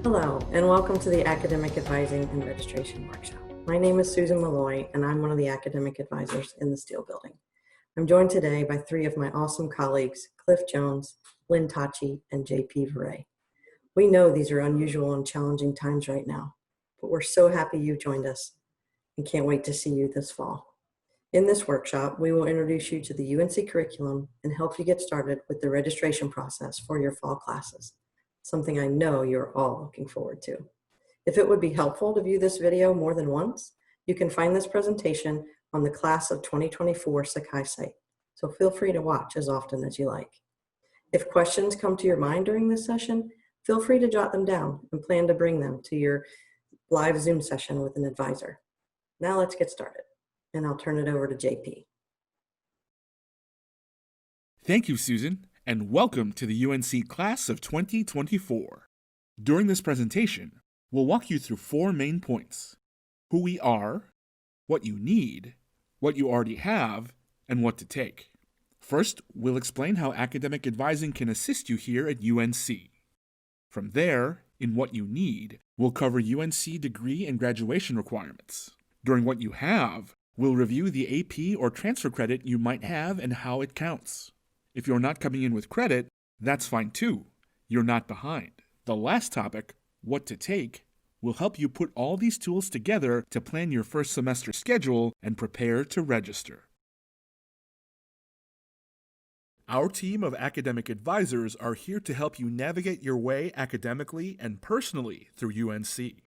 Hello, and welcome to the Academic Advising and Registration Workshop. My name is Susan Malloy, and I'm one of the academic advisors in the Steel Building. I'm joined today by three of my awesome colleagues, Cliff Jones, Lynn Tachi, and JP Veray. We know these are unusual and challenging times right now, but we're so happy you joined us and can't wait to see you this fall. In this workshop, we will introduce you to the UNC curriculum and help you get started with the registration process for your fall classes, something I know you're all looking forward to. If it would be helpful to view this video more than once, you can find this presentation on the Class of 2024 Sakai site, so feel free to watch as often as you like. If questions come to your mind during this session, feel free to jot them down and plan to bring them to your live Zoom session with an advisor. Now let's get started, and I'll turn it over to JP. Thank you, Susan, and welcome to the UNC Class of 2024. During this presentation, we'll walk you through four main points: who we are, what you need, what you already have, and what to take. First, we'll explain how academic advising can assist you here at UNC. From there, in what you need, we'll cover UNC degree and graduation requirements. During what you have, we'll review the AP or transfer credit you might have and how it counts. If you're not coming in with credit, that's fine too. You're not behind. The last topic, what to take, will help you put all these tools together to plan your first semester schedule and prepare to register. Our team of academic advisors are here to help you navigate your way academically and personally through UNC.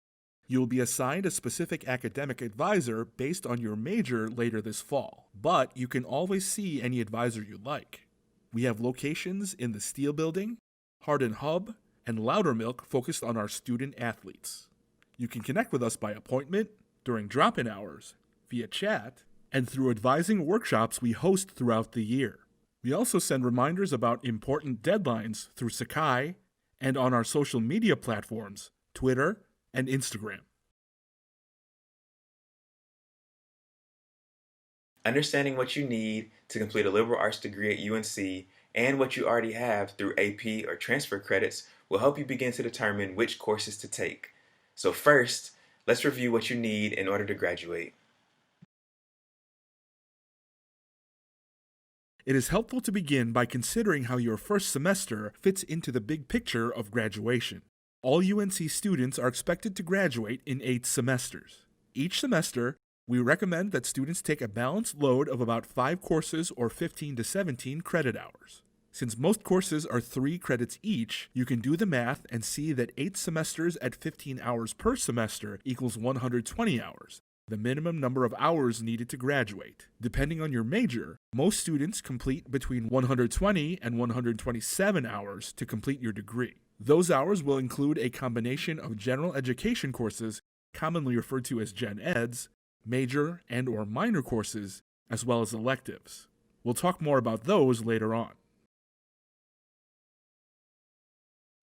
You'll be assigned a specific academic advisor based on your major later this fall, but you can always see any advisor you like. We have locations in the Steel Building, Hardin Hub, and Loudermilk focused on our student athletes. You can connect with us by appointment, during drop-in hours, via chat, and through advising workshops we host throughout the year. We also send reminders about important deadlines through Sakai and on our social media platforms, Twitter and Instagram. Understanding what you need to complete a liberal arts degree at UNC and what you already have through AP or transfer credits will help you begin to determine which courses to take. So first, let's review what you need in order to graduate. It is helpful to begin by considering how your first semester fits into the big picture of graduation. All UNC students are expected to graduate in 8 semesters. Each semester, we recommend that students take a balanced load of about 5 courses or 15 to 17 credit hours. Since most courses are 3 credits each, you can do the math and see that 8 semesters at 15 hours per semester equals 120 hours, the minimum number of hours needed to graduate. Depending on your major, most students complete between 120 and 127 hours to complete your degree. Those hours will include a combination of general education courses, commonly referred to as Gen Eds, major and or minor courses, as well as electives. We'll talk more about those later on.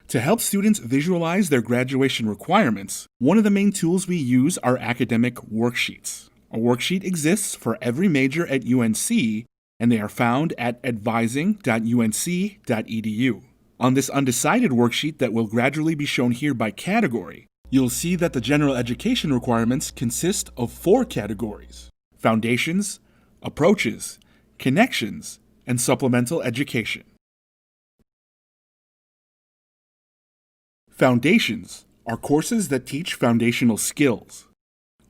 To help students visualize their graduation requirements, one of the main tools we use are academic worksheets. A worksheet exists for every major at UNC, and they are found at advising.unc.edu. On this undecided worksheet that will gradually be shown here by category, you'll see that the general education requirements consist of 4 categories: foundations, approaches, connections, and supplemental education. Foundations are courses that teach foundational skills.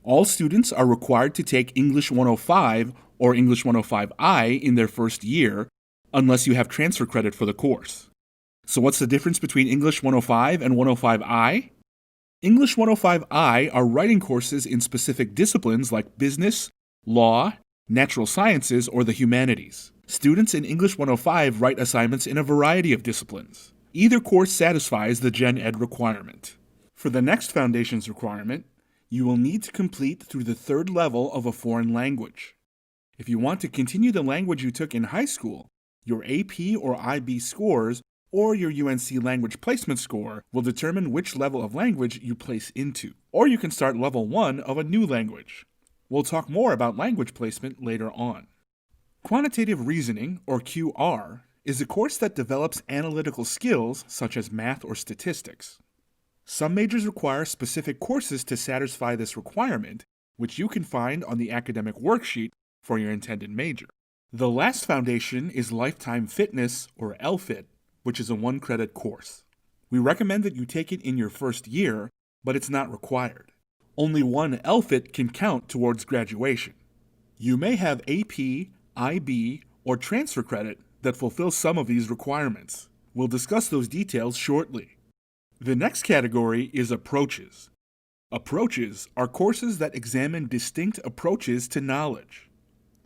All students are required to take English 105 or English 105I in their first year, unless you have transfer credit for the course. So what's the difference between English 105 and 105I? English 105I are writing courses in specific disciplines like business, law, natural sciences, or the humanities. Students in English 105 write assignments in a variety of disciplines. Either course satisfies the Gen Ed requirement. For the next foundations requirement, you will need to complete through the 3rd level of a foreign language. If you want to continue the language you took in high school, your AP or IB scores or your UNC language placement score will determine which level of language you place into. Or you can start level 1 of a new language. We'll talk more about language placement later on. Quantitative reasoning, or QR, is a course that develops analytical skills such as math or statistics. Some majors require specific courses to satisfy this requirement, which you can find on the academic worksheet for your intended major. The last foundation is Lifetime Fitness, or LFIT, which is a 1-credit course. We recommend that you take it in your first year, but it's not required. Only one LFIT can count towards graduation. You may have AP, IB, or transfer credit that fulfill some of these requirements. We'll discuss those details shortly. The next category is approaches. Approaches are courses that examine distinct approaches to knowledge.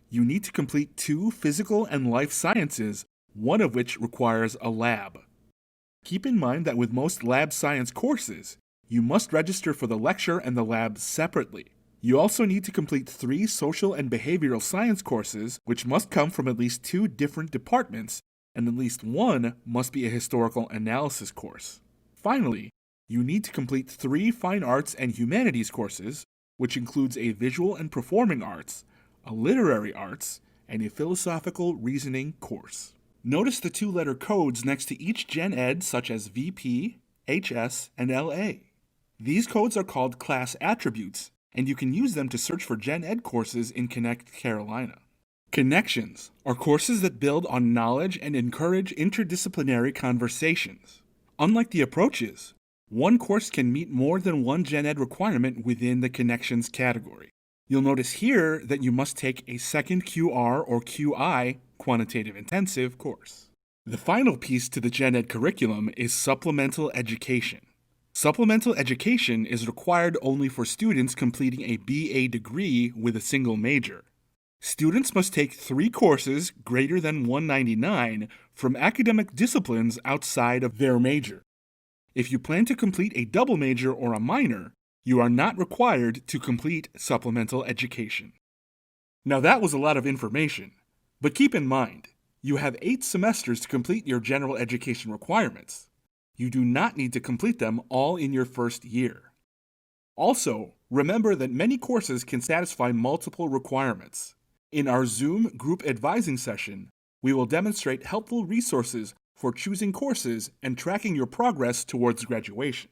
You need to complete 2 physical and life sciences, one of which requires a lab. Keep in mind that with most lab science courses, you must register for the lecture and the lab separately. You also need to complete 3 social and behavioral science courses, which must come from at least 2 different departments, and at least 1 must be a historical analysis course. Finally, you need to complete 3 fine arts and humanities courses, which includes a visual and performing arts, a literary arts, and a philosophical reasoning course. Notice the 2-letter codes next to each Gen Ed, such as VP, HS, and LA. These codes are called class attributes, and you can use them to search for Gen Ed courses in Connect Carolina. Connections are courses that build on knowledge and encourage interdisciplinary conversations. Unlike the approaches, one course can meet more than one Gen Ed requirement within the Connections category. You'll notice here that you must take a second QR or QI quantitative intensive course. The final piece to the Gen Ed curriculum is supplemental education. Supplemental education is required only for students completing a BA degree with a single major. Students must take 3 courses greater than 199 from academic disciplines outside of their major. If you plan to complete a double major or a minor, you are not required to complete supplemental education. Now that was a lot of information, but keep in mind, you have 8 semesters to complete your general education requirements. You do not need to complete them all in your first year. Also, remember that many courses can satisfy multiple requirements. In our Zoom group advising session, we will demonstrate helpful resources for choosing courses and tracking your progress towards graduation.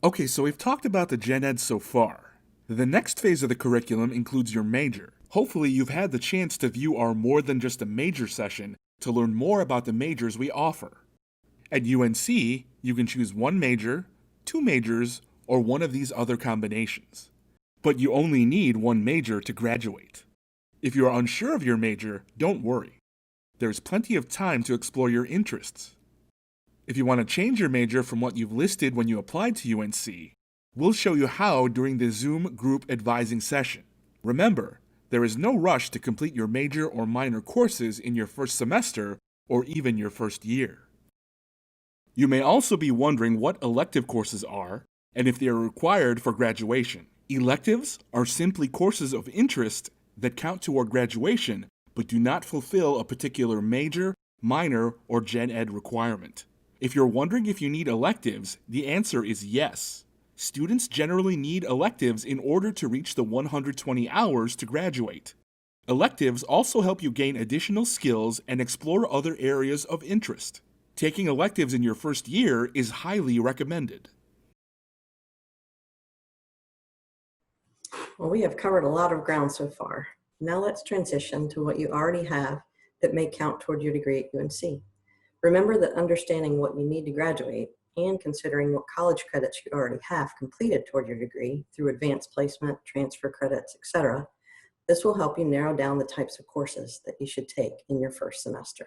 Okay, so we've talked about the Gen Ed so far. The next phase of the curriculum includes your major. Hopefully you've had the chance to view our More Than Just a Major session to learn more about the majors we offer. At UNC, you can choose 1 major, 2 majors, or one of these other combinations. But you only need 1 major to graduate. If you are unsure of your major, don't worry. There's plenty of time to explore your interests. If you want to change your major from what you've listed when you applied to UNC, we'll show you how during the Zoom group advising session. Remember, there is no rush to complete your major or minor courses in your first semester or even your first year. You may also be wondering what elective courses are and if they are required for graduation. Electives are simply courses of interest that count toward graduation but do not fulfill a particular major, minor, or Gen Ed requirement. If you're wondering if you need electives, the answer is yes. Students generally need electives in order to reach the 120 hours to graduate. Electives also help you gain additional skills and explore other areas of interest. Taking electives in your first year is highly recommended. Well, we have covered a lot of ground so far. Now let's transition to what you already have that may count toward your degree at UNC. Remember that understanding what you need to graduate and considering what college credits you already have completed toward your degree through advanced placement, transfer credits, etc., this will help you narrow down the types of courses that you should take in your first semester.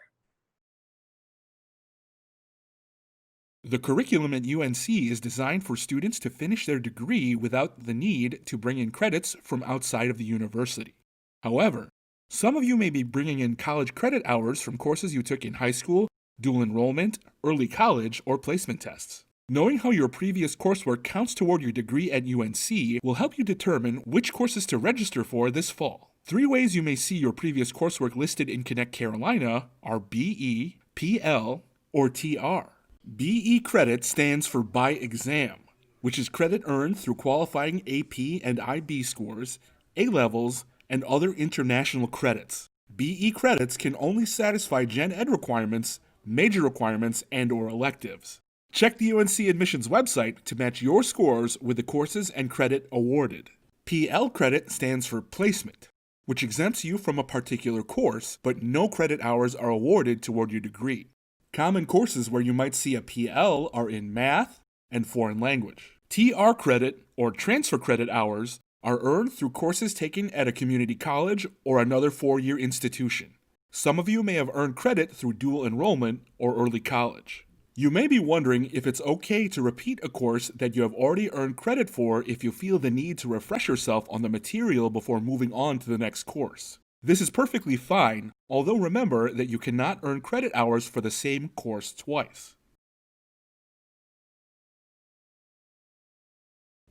The curriculum at UNC is designed for students to finish their degree without the need to bring in credits from outside of the university. However, some of you may be bringing in college credit hours from courses you took in high school, dual enrollment, early college, or placement tests. Knowing how your previous coursework counts toward your degree at UNC will help you determine which courses to register for this fall. 3 ways you may see your previous coursework listed in Connect Carolina are BE, PL, or TR. BE credit stands for by exam, which is credit earned through qualifying AP and IB scores, A-levels, and other international credits. BE credits can only satisfy Gen Ed requirements major requirements, and/or electives. Check the UNC admissions website to match your scores with the courses and credit awarded. PL credit stands for placement, which exempts you from a particular course, but no credit hours are awarded toward your degree. Common courses where you might see a PL are in math and foreign language. TR credit, or transfer credit hours, are earned through courses taken at a community college or another four-year institution. Some of you may have earned credit through dual enrollment or early college. You may be wondering if it's okay to repeat a course that you have already earned credit for if you feel the need to refresh yourself on the material before moving on to the next course. This is perfectly fine, although remember that you cannot earn credit hours for the same course twice.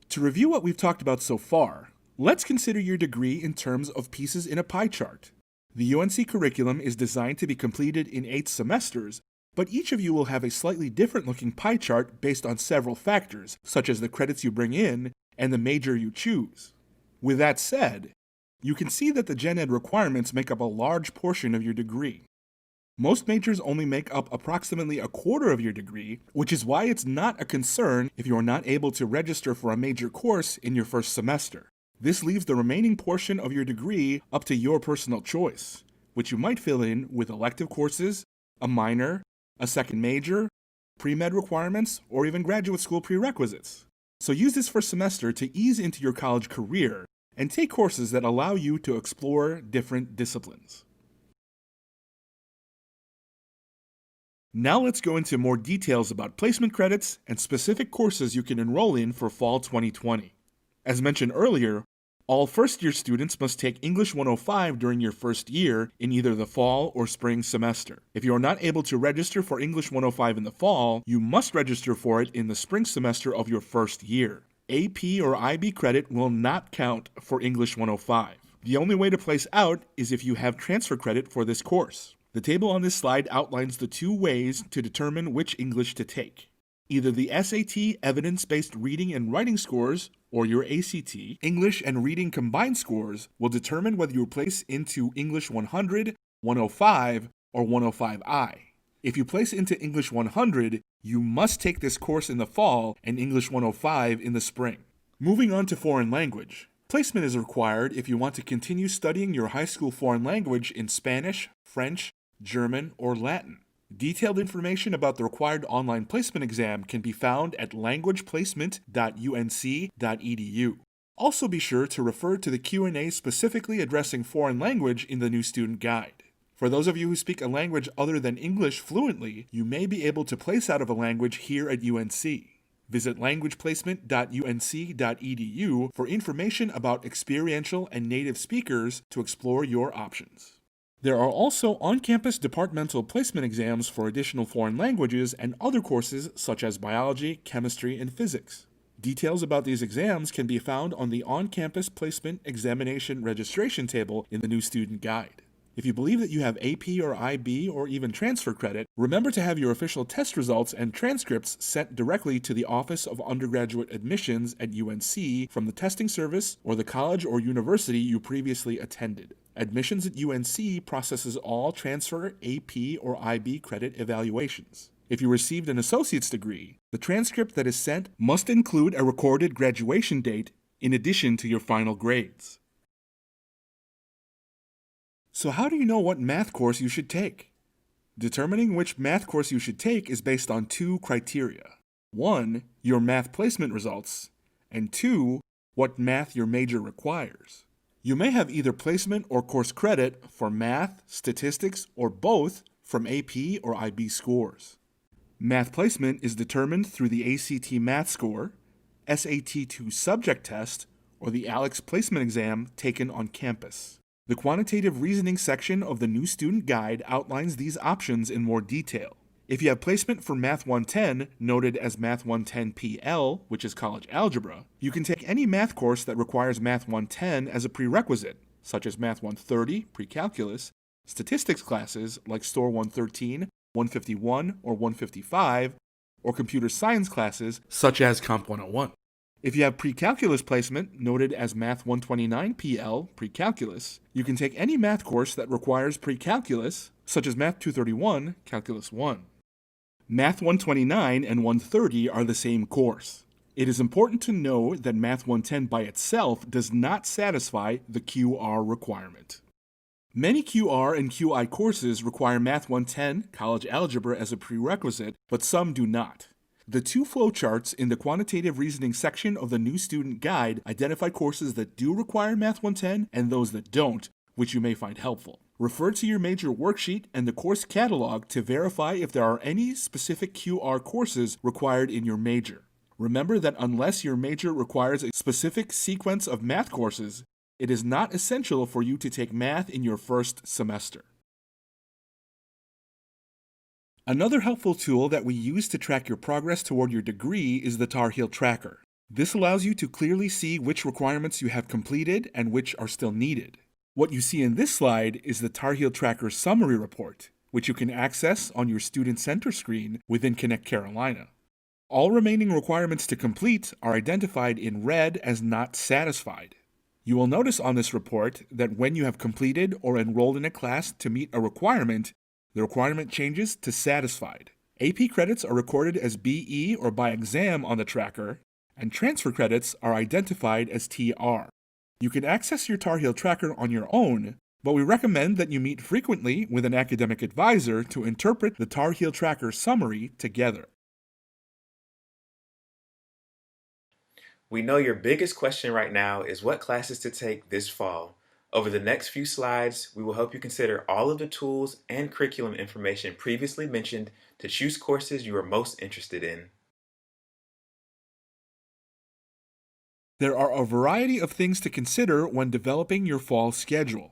To review what we've talked about so far, let's consider your degree in terms of pieces in a pie chart. The UNC curriculum is designed to be completed in 8 semesters, but each of you will have a slightly different looking pie chart based on several factors, such as the credits you bring in and the major you choose. With that said, you can see that the Gen Ed requirements make up a large portion of your degree. Most majors only make up approximately a quarter of your degree, which is why it's not a concern if you are not able to register for a major course in your first semester. This leaves the remaining portion of your degree up to your personal choice, which you might fill in with elective courses, a minor, a second major, pre-med requirements, or even graduate school prerequisites. So use this first semester to ease into your college career and take courses that allow you to explore different disciplines. Now let's go into more details about placement credits and specific courses you can enroll in for fall 2020. As mentioned earlier, all first-year students must take English 105 during your first year in either the fall or spring semester. If you are not able to register for English 105 in the fall, you must register for it in the spring semester of your first year. AP or IB credit will not count for English 105. The only way to place out is if you have transfer credit for this course. The table on this slide outlines the 2 ways to determine which English to take. Either the SAT evidence-based reading and writing scores or your ACT English and reading combined scores will determine whether you place into English 100, 105, or 105I. If you place into English 100, you must take this course in the fall and English 105 in the spring. Moving on to foreign language. Placement is required if you want to continue studying your high school foreign language in Spanish, French, German, or Latin. Detailed information about the required online placement exam can be found at languageplacement.unc.edu. Also be sure to refer to the Q&A specifically addressing foreign language in the new student guide. For those of you who speak a language other than English fluently, you may be able to place out of a language here at UNC. Visit languageplacement.unc.edu for information about experiential and native speakers to explore your options. There are also on-campus departmental placement exams for additional foreign languages and other courses such as biology, chemistry, and physics. Details about these exams can be found on the on-campus placement examination registration table in the new student guide. If you believe that you have AP or IB or even transfer credit, remember to have your official test results and transcripts sent directly to the Office of Undergraduate Admissions at UNC from the testing service or the college or university you previously attended. Admissions at UNC processes all transfer, AP, or IB credit evaluations. If you received an associate's degree, the transcript that is sent must include a recorded graduation date in addition to your final grades. So how do you know what math course you should take? Determining which math course you should take is based on 2 criteria. 1, your math placement results, and 2, what math your major requires. You may have either placement or course credit for math, statistics, or both from AP or IB scores. Math placement is determined through the ACT math score, SAT-2 subject test, or the ALEX placement exam taken on campus. The quantitative reasoning section of the new student guide outlines these options in more detail. If you have placement for Math 110, noted as Math 110 PL, which is college algebra, you can take any math course that requires Math 110 as a prerequisite, such as Math 130, pre-calculus, statistics classes like STOR 113, 151, or 155, or computer science classes such as Comp 101. If you have pre-calculus placement, noted as Math 129 PL, pre-calculus, you can take any math course that requires pre-calculus, such as Math 231, Calculus 1. Math 129 and 130 are the same course. It is important to know that Math 110 by itself does not satisfy the QR requirement. Many QR and QI courses require Math 110, College Algebra as a prerequisite, but some do not. The two flowcharts in the quantitative reasoning section of the New Student Guide identify courses that do require Math 110 and those that don't, which you may find helpful. Refer to your major worksheet and the course catalog to verify if there are any specific QR courses required in your major. Remember that unless your major requires a specific sequence of math courses, it is not essential for you to take math in your first semester. Another helpful tool that we use to track your progress toward your degree is the Tar Heel Tracker. This allows you to clearly see which requirements you have completed and which are still needed. What you see in this slide is the Tar Heel Tracker Summary Report, which you can access on your Student Center screen within Connect Carolina. All remaining requirements to complete are identified in red as not satisfied. You will notice on this report that when you have completed or enrolled in a class to meet a requirement, the requirement changes to satisfied. AP credits are recorded as BE or by exam on the tracker, and transfer credits are identified as TR. You can access your Tar Heel Tracker on your own, but we recommend that you meet frequently with an academic advisor to interpret the Tar Heel Tracker summary together. We know your biggest question right now is what classes to take this fall. Over the next few slides, we will help you consider all of the tools and curriculum information previously mentioned to choose courses you are most interested in. There are a variety of things to consider when developing your fall schedule.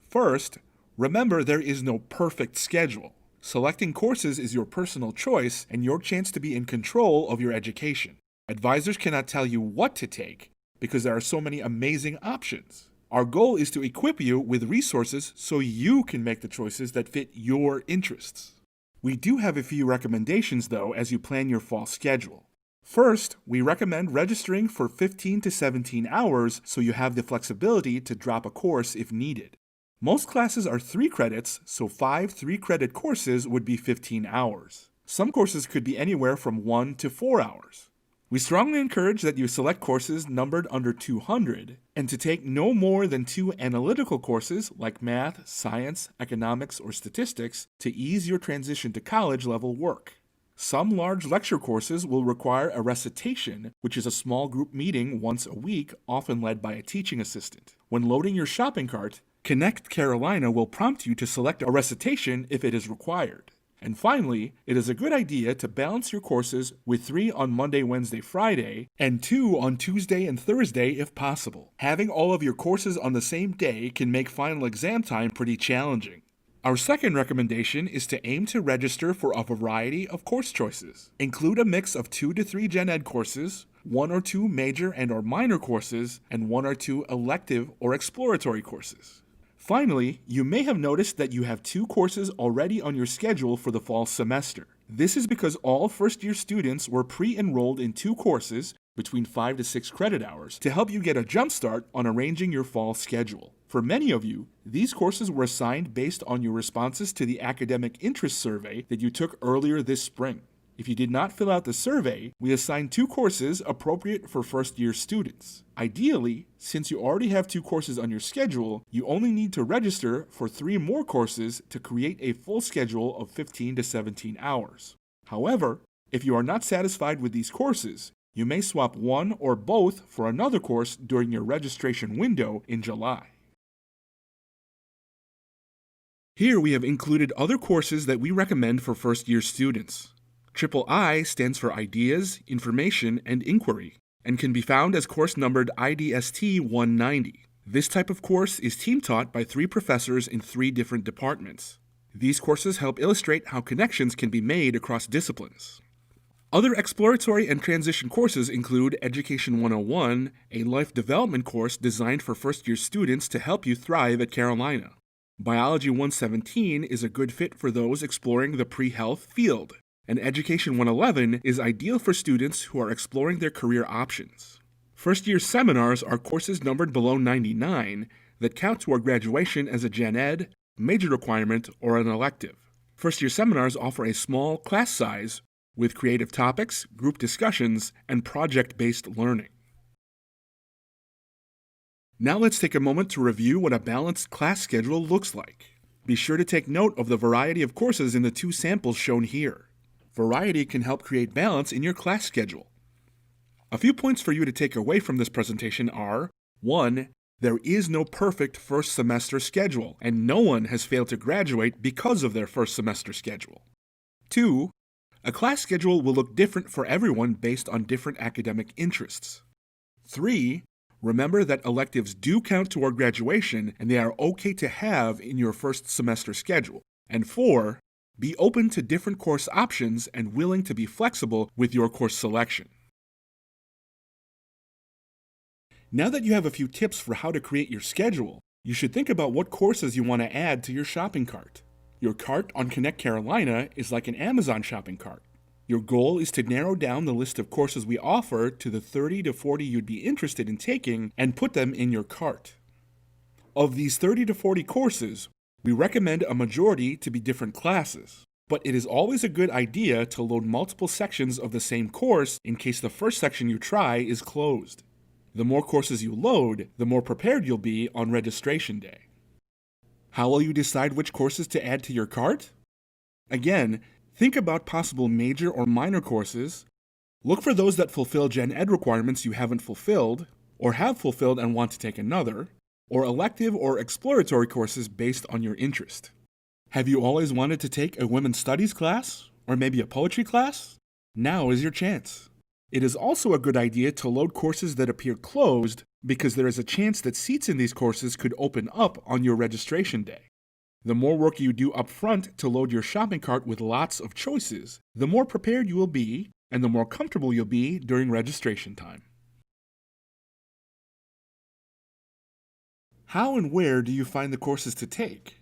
First, remember there is no perfect schedule. Selecting courses is your personal choice and your chance to be in control of your education. Advisors cannot tell you what to take because there are so many amazing options. Our goal is to equip you with resources so you can make the choices that fit your interests. We do have a few recommendations, though, as you plan your fall schedule. First, we recommend registering for 15 to 17 hours so you have the flexibility to drop a course if needed. Most classes are 3 credits, so 5 3-credit courses would be 15 hours. Some courses could be anywhere from 1 to 4 hours. We strongly encourage that you select courses numbered under 200 and to take no more than 2 analytical courses like math, science, economics, or statistics to ease your transition to college level work. Some large lecture courses will require a recitation, which is a small group meeting once a week, often led by a teaching assistant. When loading your shopping cart, Connect Carolina will prompt you to select a recitation if it is required. And finally, it is a good idea to balance your courses with 3 on Monday, Wednesday, Friday, and 2 on Tuesday and Thursday if possible. Having all of your courses on the same day can make final exam time pretty challenging. Our second recommendation is to aim to register for a variety of course choices. Include a mix of 2 to 3 Gen Ed courses, 1 or 2 major and or minor courses, and 1 or 2 elective or exploratory courses. Finally, you may have noticed that you have 2 courses already on your schedule for the fall semester. This is because all first-year students were pre-enrolled in 2 courses between 5 to 6 credit hours to help you get a jump start on arranging your fall schedule. For many of you, these courses were assigned based on your responses to the academic interest survey that you took earlier this spring. If you did not fill out the survey, we assigned 2 courses appropriate for first-year students. Ideally, since you already have 2 courses on your schedule, you only need to register for 3 more courses to create a full schedule of 15 to 17 hours. However, if you are not satisfied with these courses, you may swap one or both for another course during your registration window in July. Here we have included other courses that we recommend for first-year students. III stands for Ideas, Information, and Inquiry, and can be found as course numbered IDST 190. This type of course is team taught by 3 professors in 3 different departments. These courses help illustrate how connections can be made across disciplines. Other exploratory and transition courses include Education 101, a life development course designed for first-year students to help you thrive at Carolina. Biology 117 is a good fit for those exploring the pre-health field. And Education 111 is ideal for students who are exploring their career options. First-year seminars are courses numbered below 99 that count toward graduation as a Gen Ed, major requirement, or an elective. First-year seminars offer a small class size with creative topics, group discussions, and project-based learning. Now let's take a moment to review what a balanced class schedule looks like. Be sure to take note of the variety of courses in the 2 samples shown here. Variety can help create balance in your class schedule. A few points for you to take away from this presentation are: 1. There is no perfect first semester schedule, and no one has failed to graduate because of their first semester schedule. 2. A class schedule will look different for everyone based on different academic interests. 3. Remember that electives do count toward graduation, and they are okay to have in your first semester schedule. And 4. Be open to different course options and willing to be flexible with your course selection. Now that you have a few tips for how to create your schedule, you should think about what courses you want to add to your shopping cart. Your cart on Connect Carolina is like an Amazon shopping cart. Your goal is to narrow down the list of courses we offer to the 30 to 40 you'd be interested in taking and put them in your cart. Of these 30 to 40 courses, we recommend a majority to be different classes, but it is always a good idea to load multiple sections of the same course in case the first section you try is closed. The more courses you load, the more prepared you'll be on registration day. How will you decide which courses to add to your cart? Again, think about possible major or minor courses. Look for those that fulfill Gen Ed requirements you haven't fulfilled, or have fulfilled and want to take another, or elective or exploratory courses based on your interest. Have you always wanted to take a women's studies class, or maybe a poetry class? Now is your chance. It is also a good idea to load courses that appear closed because there is a chance that seats in these courses could open up on your registration day. The more work you do up front to load your shopping cart with lots of choices, the more prepared you will be and the more comfortable you'll be during registration time. How and where do you find the courses to take?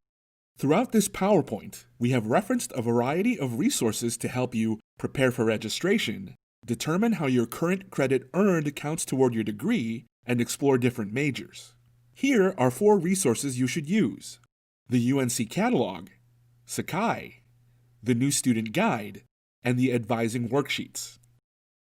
Throughout this PowerPoint, we have referenced a variety of resources to help you prepare for registration, determine how your current credit earned counts toward your degree, and explore different majors. Here are 4 resources you should use: the UNC Catalog, Sakai, the New Student Guide, and the Advising Worksheets.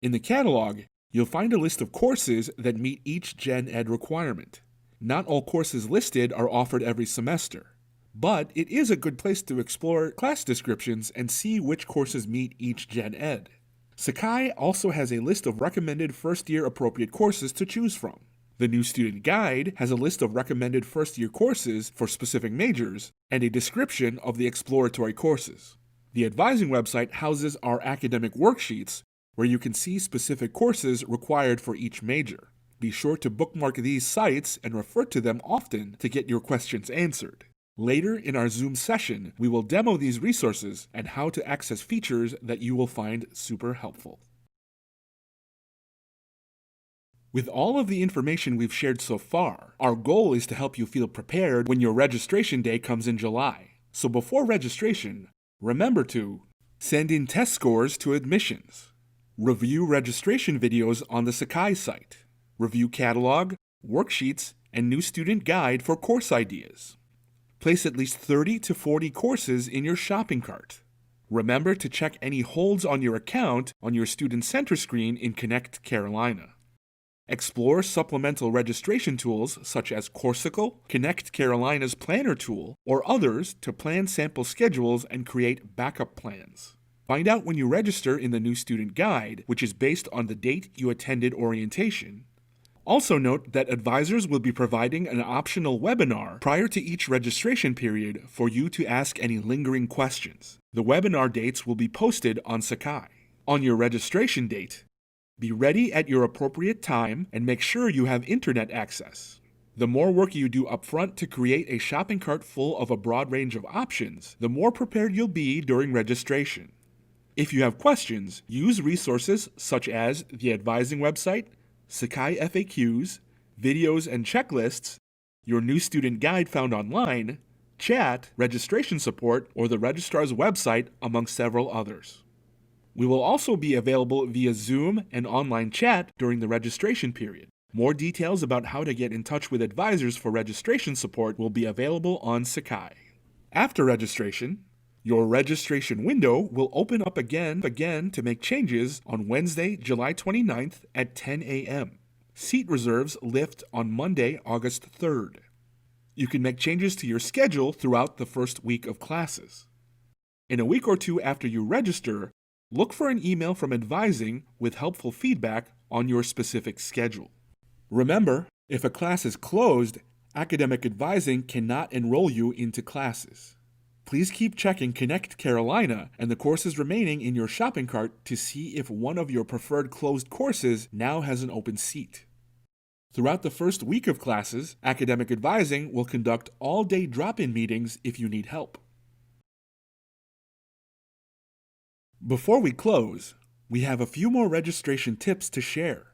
In the catalog, you'll find a list of courses that meet each Gen Ed requirement. Not all courses listed are offered every semester, but it is a good place to explore class descriptions and see which courses meet each Gen Ed. Sakai also has a list of recommended first-year appropriate courses to choose from. The New Student Guide has a list of recommended first-year courses for specific majors and a description of the exploratory courses. The Advising website houses our academic worksheets where you can see specific courses required for each major. Be sure to bookmark these sites and refer to them often to get your questions answered. Later in our Zoom session, we will demo these resources and how to access features that you will find super helpful. With all of the information we've shared so far, our goal is to help you feel prepared when your registration day comes in July. So before registration, remember to send in test scores to admissions, review registration videos on the Sakai site, review catalog, worksheets, and New Student Guide for course ideas. Place at least 30 to 40 courses in your shopping cart. Remember to check any holds on your account on your Student Center screen in Connect Carolina. Explore supplemental registration tools such as Coursical, Connect Carolina's Planner tool, or others to plan sample schedules and create backup plans. Find out when you register in the New Student Guide, which is based on the date you attended orientation. Also note that advisors will be providing an optional webinar prior to each registration period for you to ask any lingering questions. The webinar dates will be posted on Sakai. On your registration date, be ready at your appropriate time and make sure you have internet access. The more work you do upfront to create a shopping cart full of a broad range of options, the more prepared you'll be during registration. If you have questions, use resources such as the Advising website, Sakai FAQs, videos and checklists, your New Student Guide found online, chat, registration support, or the registrar's website, among several others. We will also be available via Zoom and online chat during the registration period. More details about how to get in touch with advisors for registration support will be available on Sakai. After registration, your registration window will open up again to make changes on Wednesday, July 29th at 10 a.m. Seat reserves lift on Monday, August 3rd. You can make changes to your schedule throughout the first week of classes. In a week or two after you register, look for an email from advising with helpful feedback on your specific schedule. Remember, if a class is closed, Academic Advising cannot enroll you into classes. Please keep checking Connect Carolina and the courses remaining in your shopping cart to see if one of your preferred closed courses now has an open seat. Throughout the first week of classes, Academic Advising will conduct all-day drop-in meetings if you need help. Before we close, we have a few more registration tips to share.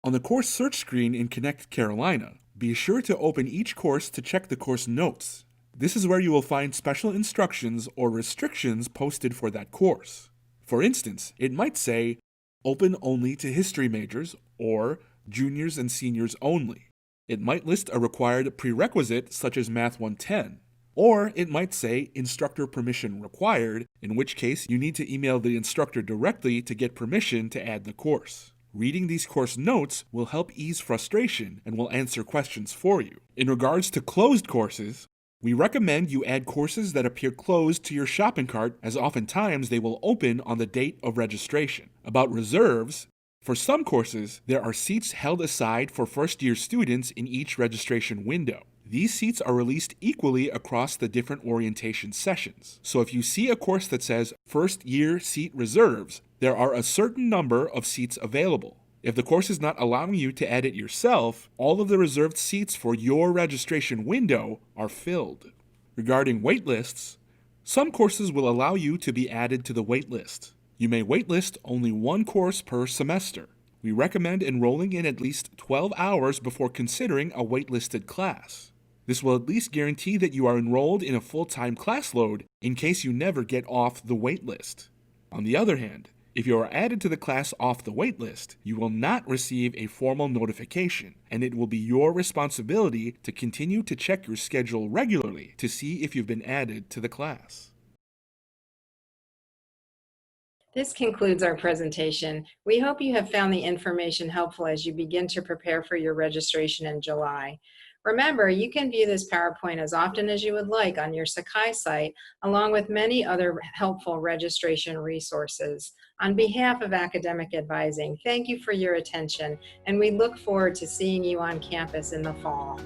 On the course search screen in Connect Carolina, be sure to open each course to check the course notes. This is where you will find special instructions or restrictions posted for that course. For instance, it might say, open only to history majors or juniors and seniors only. It might list a required prerequisite such as Math 110, or it might say instructor permission required, in which case you need to email the instructor directly to get permission to add the course. Reading these course notes will help ease frustration and will answer questions for you. In regards to closed courses, we recommend you add courses that appear closed to your shopping cart, as oftentimes they will open on the date of registration. About reserves, for some courses, there are seats held aside for first-year students in each registration window. These seats are released equally across the different orientation sessions. So if you see a course that says first-year seat reserves, there are a certain number of seats available. If the course is not allowing you to add it yourself, all of the reserved seats for your registration window are filled. Regarding waitlists, some courses will allow you to be added to the waitlist. You may waitlist only one course per semester. We recommend enrolling in at least 12 hours before considering a waitlisted class. This will at least guarantee that you are enrolled in a full-time class load in case you never get off the waitlist. On the other hand, if you are added to the class off the waitlist, you will not receive a formal notification, and it will be your responsibility to continue to check your schedule regularly to see if you've been added to the class. This concludes our presentation. We hope you have found the information helpful as you begin to prepare for your registration in July. Remember, you can view this PowerPoint as often as you would like on your Sakai site, along with many other helpful registration resources. On behalf of Academic Advising, thank you for your attention, and we look forward to seeing you on campus in the fall.